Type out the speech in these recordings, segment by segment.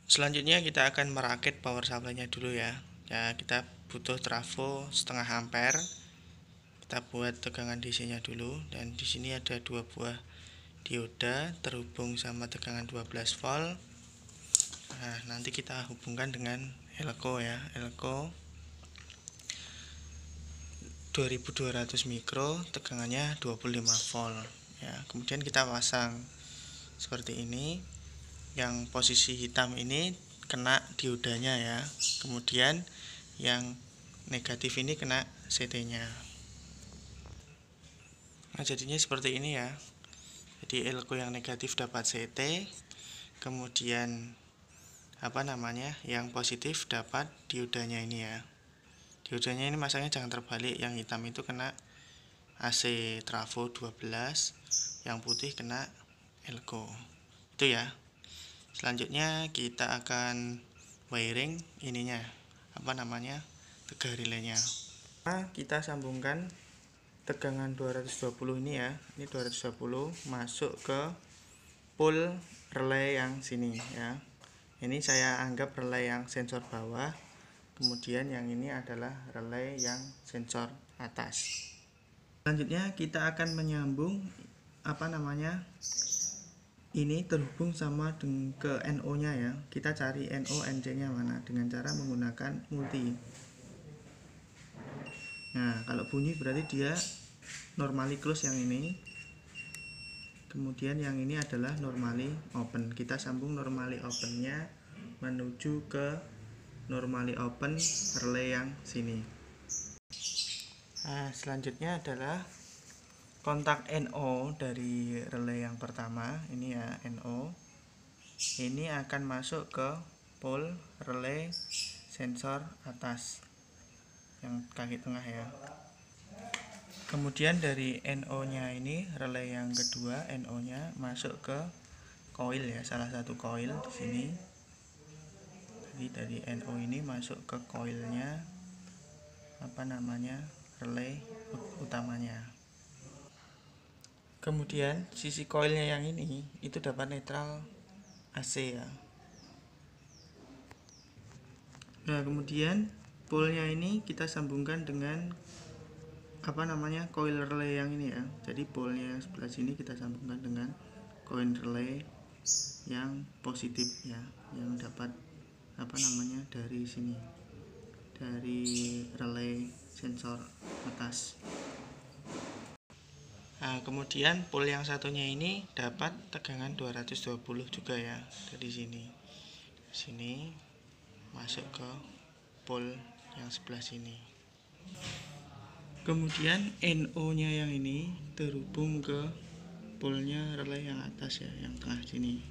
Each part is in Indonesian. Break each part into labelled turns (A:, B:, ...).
A: Selanjutnya kita akan merakit power supply-nya dulu ya. Ya, kita butuh trafo setengah ampere. Kita buat tegangan DC-nya dulu, dan di sini ada dua buah dioda terhubung sama tegangan 12 volt. Nah, nanti kita hubungkan dengan elko ya. Elko 2200 mikro, tegangannya 25 volt ya. Kemudian kita pasang seperti ini. Yang posisi hitam ini kena diodanya ya. Kemudian yang negatif ini kena CT-nya. Nah, jadinya seperti ini ya. Jadi elko yang negatif dapat CT, kemudian yang positif dapat diodanya ini ya. Diodanya ini masangnya jangan terbalik, yang hitam itu kena AC trafo 12, yang putih kena elko. Itu ya. Selanjutnya kita akan wiring ininya, tegar relaynya. Nah, kita sambungkan tegangan 220 ini ya. Ini 220 masuk ke pool relay yang sini ya. Ini saya anggap relay yang sensor bawah. Kemudian yang ini adalah relay yang sensor atas. Selanjutnya kita akan menyambung ini terhubung sama ke NO nya ya. Kita cari NO NC nya mana dengan cara menggunakan multi. Nah, kalau bunyi berarti dia normally close yang ini. Kemudian yang ini adalah normally open. Kita sambung normally open nya menuju ke normally open relay yang sini. Nah, selanjutnya adalah kontak NO dari relay yang pertama. Ini ya, NO. Ini akan masuk ke pol relay sensor atas yang kaki tengah ya. Kemudian dari NO nya ini, relay yang kedua, NO nya masuk ke coil ya, salah satu coil di sini. Jadi dari NO ini masuk ke coilnya relay utamanya. Kemudian sisi coilnya yang ini itu dapat netral AC ya. Nah, kemudian polnya ini kita sambungkan dengan coil relay yang ini ya. Jadi polnya sebelah sini kita sambungkan dengan coil relay yang positif ya, yang dapat dari sini, dari relay sensor atas. Nah, kemudian pol yang satunya ini dapat tegangan 220 juga ya, dari sini masuk ke pol yang sebelah sini. Kemudian NO nya yang ini terhubung ke polnya relay yang atas ya, yang tengah sini.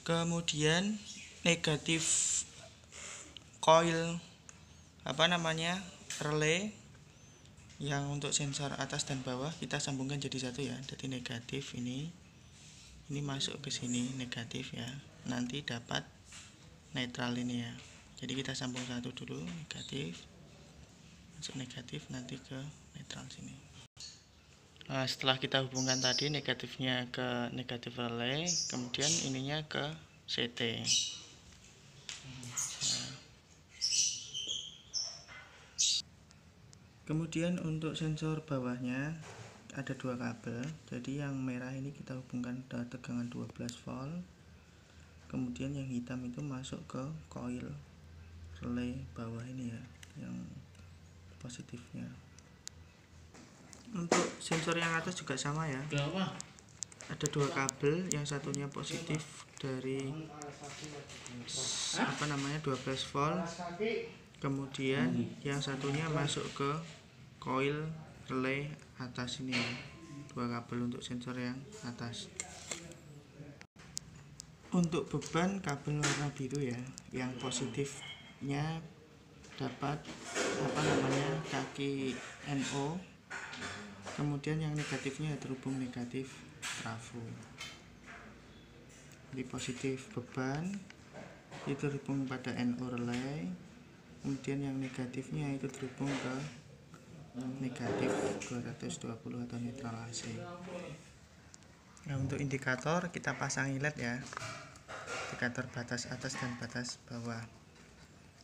A: Kemudian negatif coil relay yang untuk sensor atas dan bawah kita sambungkan jadi satu ya. Jadi negatif ini masuk ke sini negatif ya. Nanti dapat netral ini ya. Jadi kita sambung satu dulu, negatif masuk negatif, nanti ke netral sini. Nah, setelah kita hubungkan tadi negatifnya ke negatif relay, kemudian ininya ke CT. Kemudian untuk sensor bawahnya ada dua kabel. Jadi yang merah ini kita hubungkan ke tegangan 12 volt. Kemudian yang hitam itu masuk ke coil relay bawah ini ya, yang positifnya. Untuk sensor yang atas juga sama ya. Ada dua kabel, yang satunya positif dari 12 volt. Kemudian yang satunya masuk ke coil relay atas ini ya. Dua kabel untuk sensor yang atas. Untuk beban kabel warna biru ya, yang positifnya dapat kaki NO. Kemudian yang negatifnya terhubung negatif trafo. Jadi positif beban itu terhubung pada NO relay. Kemudian yang negatifnya itu terhubung ke negatif 220 atau netral AC. Nah, untuk indikator kita pasangi LED ya, indikator batas atas dan batas bawah.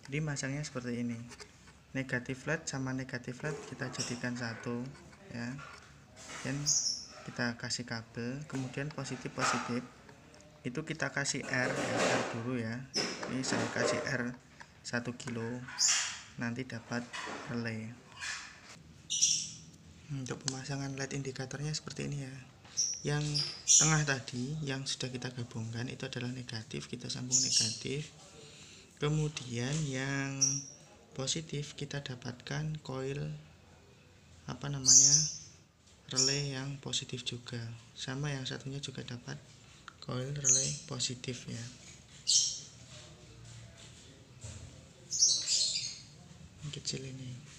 A: Jadi masangnya seperti ini, negatif LED sama negatif LED kita jadikan satu ya, dan kita kasih kabel. Kemudian positif itu kita kasih R ya, R dulu ya. Ini saya kasih R 1 kilo, nanti dapat relay. Untuk pemasangan LED indikatornya seperti ini ya. Yang tengah tadi yang sudah kita gabungkan itu adalah negatif, kita sambung negatif. Kemudian yang positif kita dapatkan koil relay yang positif juga. Sama yang satunya juga dapat koil relay positif ya. Kecil ini.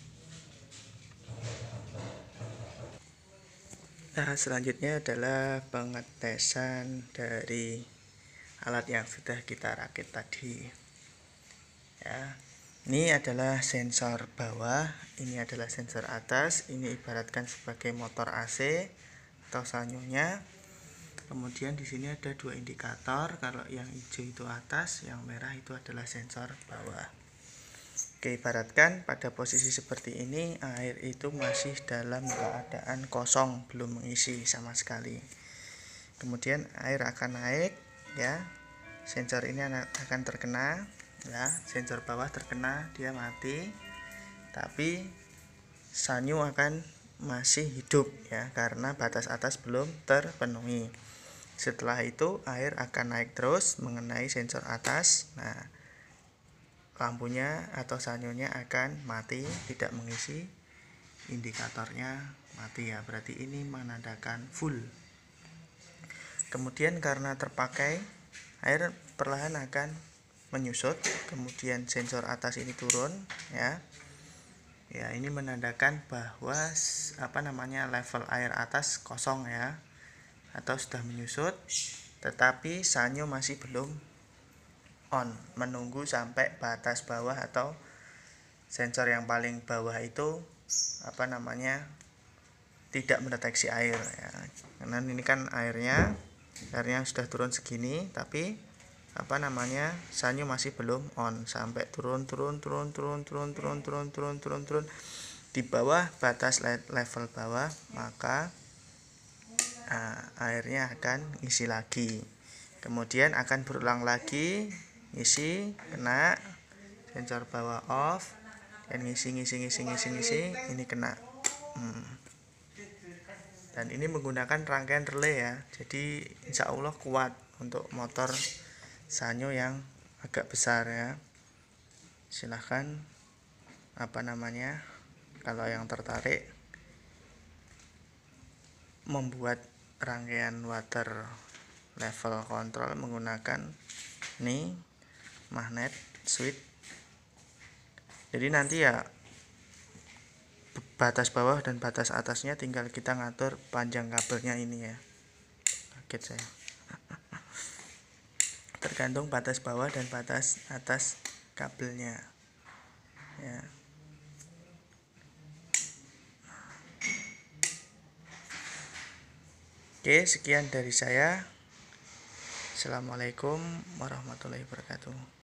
A: Nah, selanjutnya adalah pengetesan dari alat yang sudah kita rakit tadi ya. Ini adalah sensor bawah, ini adalah sensor atas. Ini ibaratkan sebagai motor AC atau sanyonya. Kemudian di sini ada dua indikator, kalau yang hijau itu atas, yang merah itu adalah sensor bawah. Oke, ibaratkan pada posisi seperti ini air itu masih dalam keadaan kosong, belum mengisi sama sekali. Kemudian air akan naik ya. Sensor ini akan terkena ya, sensor bawah terkena, dia mati. Tapi sanyo akan masih hidup ya, karena batas atas belum terpenuhi. Setelah itu air akan naik terus mengenai sensor atas. Nah, lampunya atau sanyonya akan mati, tidak mengisi, indikatornya mati ya, berarti ini menandakan full. Kemudian karena terpakai, air perlahan akan menyusut, kemudian sensor atas ini turun ya. Ya, ini menandakan bahwa level air atas kosong ya, atau sudah menyusut, tetapi sanyo masih belum on, menunggu sampai batas bawah atau sensor yang paling bawah itu tidak mendeteksi air ya. Karena ini kan airnya sudah turun segini, tapi sanyo masih belum on, sampai turun di bawah batas level bawah, maka airnya akan isi lagi. Kemudian akan berulang lagi, ngisi, kena, sensor bawah off, dan ngisi, ini kena. Dan ini menggunakan rangkaian relay ya, jadi insya Allah kuat untuk motor sanyo yang agak besar ya. Silahkan kalau yang tertarik membuat rangkaian water level control menggunakan ini magnet switch. Jadi nanti ya batas bawah dan batas atasnya tinggal kita ngatur panjang kabelnya ini ya. Kaget saya. Tergantung batas bawah dan batas atas kabelnya ya. Oke, sekian dari saya. Assalamualaikum warahmatullahi wabarakatuh.